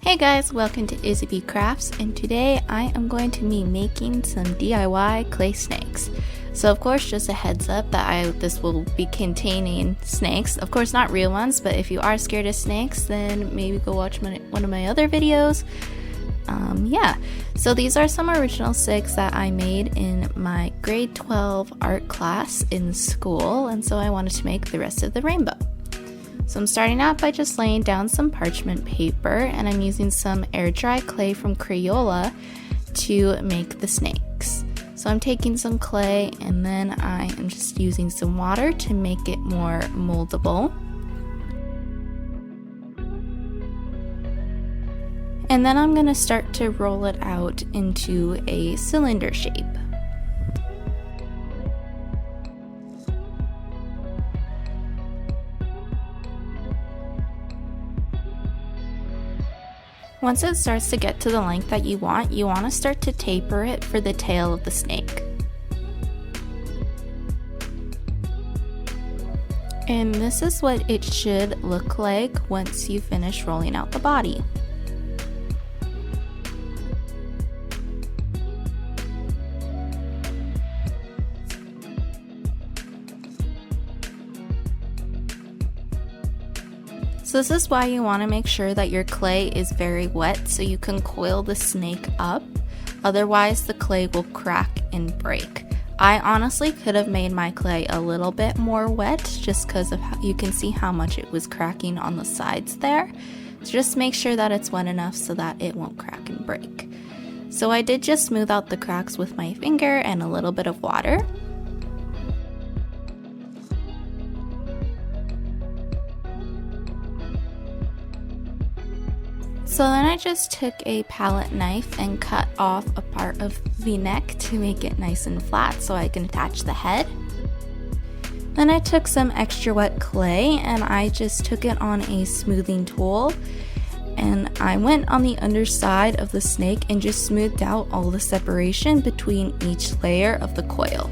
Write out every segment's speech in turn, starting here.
Hey guys, welcome to IzzyBee Crafts, and today I am going to be making some DIY clay snakes. So of course, just a heads up that this will be containing snakes. Of course not real ones, but if you are scared of snakes, then maybe go watch one of my other videos. Yeah, so these are some original snakes that I made in my grade 12 art class in school, and so I wanted to make the rest of the rainbow. So I'm starting out by just laying down some parchment paper, and I'm using some air dry clay from Crayola to make the snakes. So I'm taking some clay and then I am just using some water to make it more moldable. And then I'm going to start to roll it out into a cylinder shape. Once it starts to get to the length that you want to start to taper it for the tail of the snake. And this is what it should look like once you finish rolling out the body. So this is why you want to make sure that your clay is very wet so you can coil the snake up. Otherwise the clay will crack and break. I honestly could have made my clay a little bit more wet just because of how you can see how much it was cracking on the sides there. So just make sure that it's wet enough so that it won't crack and break. So I did just smooth out the cracks with my finger and a little bit of water. So then I just took a palette knife and cut off a part of the neck to make it nice and flat so I can attach the head. Then I took some extra wet clay and I just took it on a smoothing tool, and I went on the underside of the snake and just smoothed out all the separation between each layer of the coil.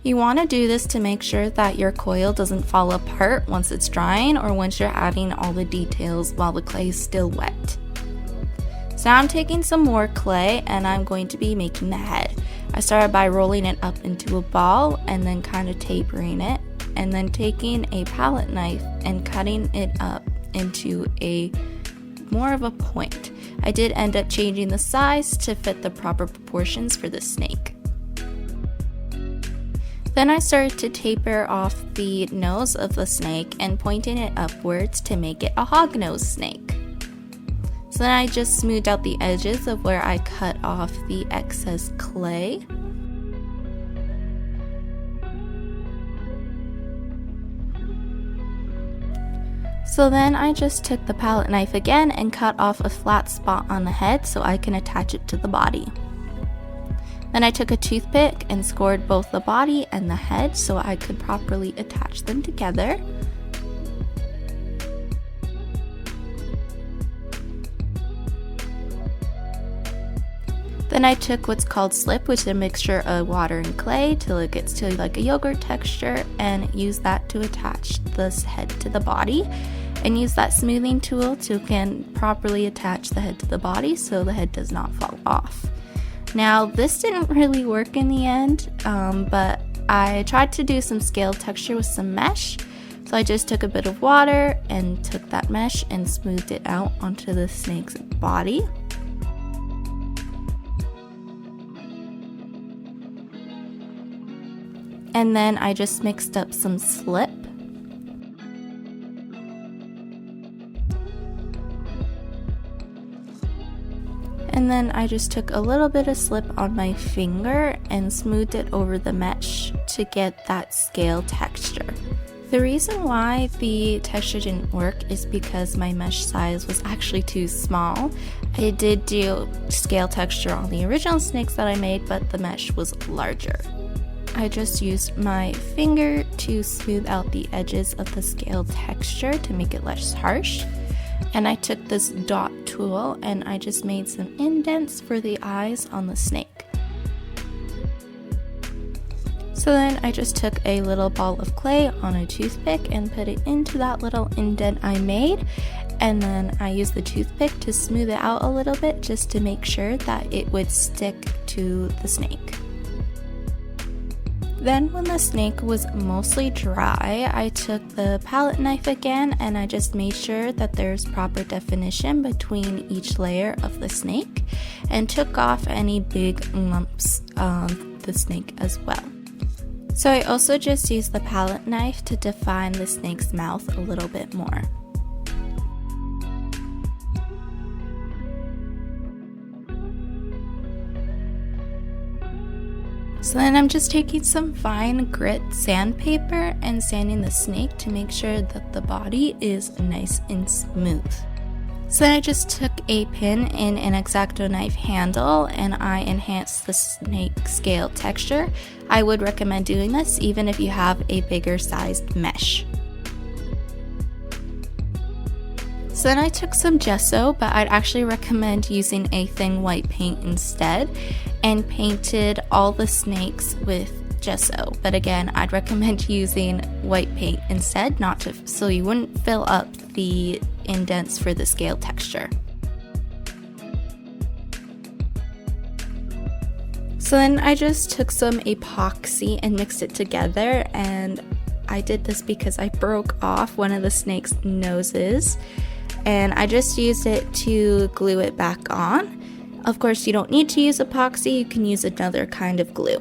You want to do this to make sure that your coil doesn't fall apart once it's drying or once you're adding all the details while the clay is still wet. So now I'm taking some more clay and I'm going to be making the head. I started by rolling it up into a ball and then kind of tapering it, and then taking a palette knife and cutting it up into more of a point. I did end up changing the size to fit the proper proportions for the snake. Then I started to taper off the nose of the snake and pointing it upwards to make it a hognose snake. So then I just smoothed out the edges of where I cut off the excess clay. So then I just took the palette knife again and cut off a flat spot on the head so I can attach it to the body. Then I took a toothpick and scored both the body and the head so I could properly attach them together. Then I took what's called slip, which is a mixture of water and clay till it gets to like a yogurt texture, and use that to attach this head to the body, and use that smoothing tool to again properly attach the head to the body so the head does not fall off. Now this didn't really work in the end, but I tried to do some scale texture with some mesh. So I just took a bit of water and took that mesh and smoothed it out onto the snake's body. And then I just mixed up some slip. And then I just took a little bit of slip on my finger and smoothed it over the mesh to get that scale texture. The reason why the texture didn't work is because my mesh size was actually too small. I did do scale texture on the original snakes that I made, but the mesh was larger. I just used my finger to smooth out the edges of the scale texture to make it less harsh. And I took this dot tool and I just made some indents for the eyes on the snake. So then I just took a little ball of clay on a toothpick and put it into that little indent I made, and then I used the toothpick to smooth it out a little bit just to make sure that it would stick to the snake. Then when the snake was mostly dry, I took the palette knife again and I just made sure that there's proper definition between each layer of the snake and took off any big lumps of the snake as well. So I also just used the palette knife to define the snake's mouth a little bit more. So then I'm just taking some fine grit sandpaper and sanding the snake to make sure that the body is nice and smooth. So then I just took a pin in an X-Acto knife handle and I enhanced the snake scale texture. I would recommend doing this even if you have a bigger sized mesh. So then I took some gesso, but I'd actually recommend using a thin white paint instead, and painted all the snakes with gesso. But again, I'd recommend using white paint instead, so you wouldn't fill up the indents for the scale texture. So then I just took some epoxy and mixed it together, and I did this because I broke off one of the snake's noses, and I just used it to glue it back on. Of course, you don't need to use epoxy, you can use another kind of glue.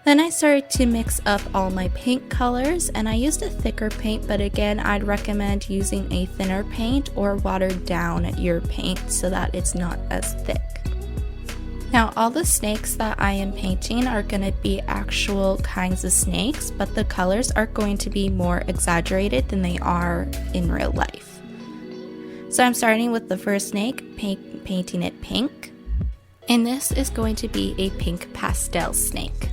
Then I started to mix up all my paint colors, and I used a thicker paint, but again, I'd recommend using a thinner paint or watered down your paint so that it's not as thick. Now, all the snakes that I am painting are going to be actual kinds of snakes, but the colors are going to be more exaggerated than they are in real life. So I'm starting with the first snake, painting it pink, and this is going to be a pink pastel snake.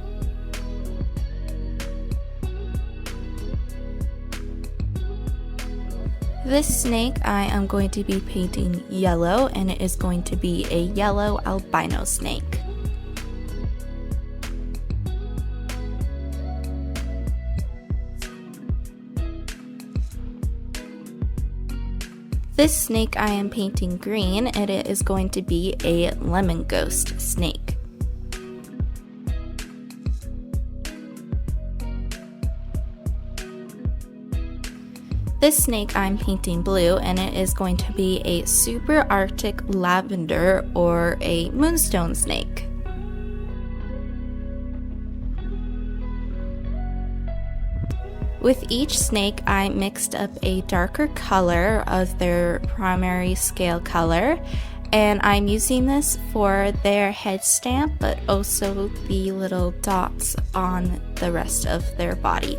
This snake I am going to be painting yellow, and it is going to be a yellow albino snake. This snake I am painting green, and it is going to be a lemon ghost snake. This snake I'm painting blue, and it is going to be a super Arctic lavender or a moonstone snake. With each snake, I mixed up a darker color of their primary scale color, and I'm using this for their head stamp, but also the little dots on the rest of their body.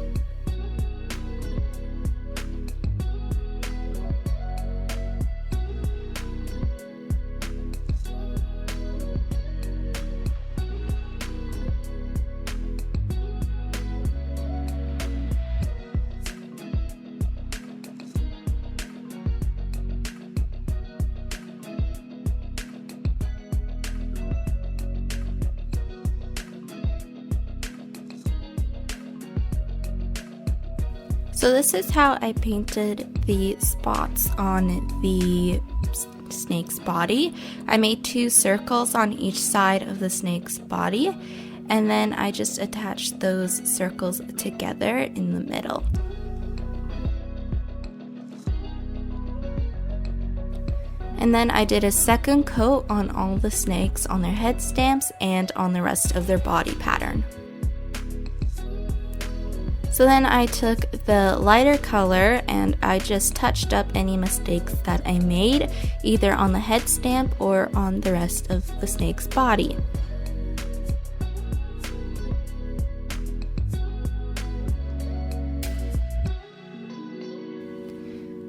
So this is how I painted the spots on the snake's body. I made 2 circles on each side of the snake's body, and then I just attached those circles together in the middle. And then I did a second coat on all the snakes on their head stamps and on the rest of their body pattern. So then I took the lighter color and I just touched up any mistakes that I made, either on the head stamp or on the rest of the snake's body.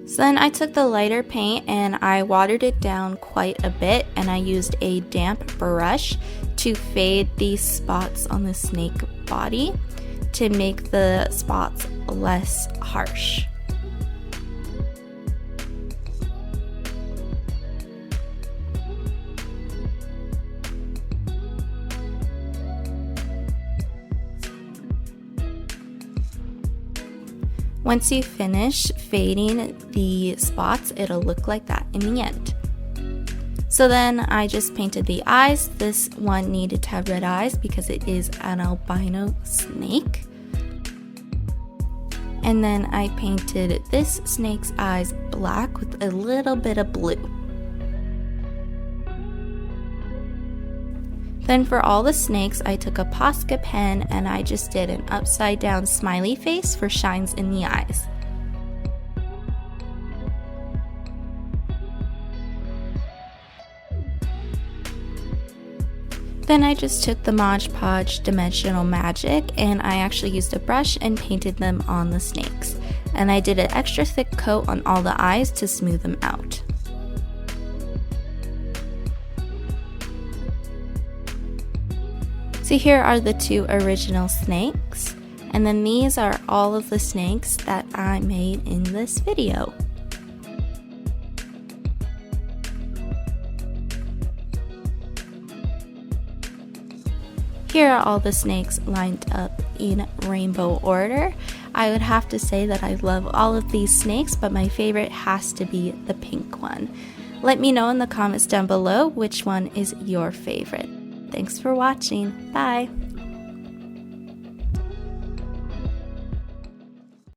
So then I took the lighter paint and I watered it down quite a bit, and I used a damp brush to fade these spots on the snake body to make the spots less harsh. Once you finish fading the spots, it'll look like that in the end. So then I just painted the eyes. This one needed to have red eyes because it is an albino snake. And then I painted this snake's eyes black with a little bit of blue. Then for all the snakes, I took a Posca pen and I just did an upside down smiley face for shines in the eyes. Then I just took the Mod Podge Dimensional Magic and I actually used a brush and painted them on the snakes. And I did an extra thick coat on all the eyes to smooth them out. So here are the two original snakes, and then these are all of the snakes that I made in this video. Here are all the snakes lined up in rainbow order. I would have to say that I love all of these snakes, but my favorite has to be the pink one. Let me know in the comments down below which one is your favorite. Thanks for watching. Bye!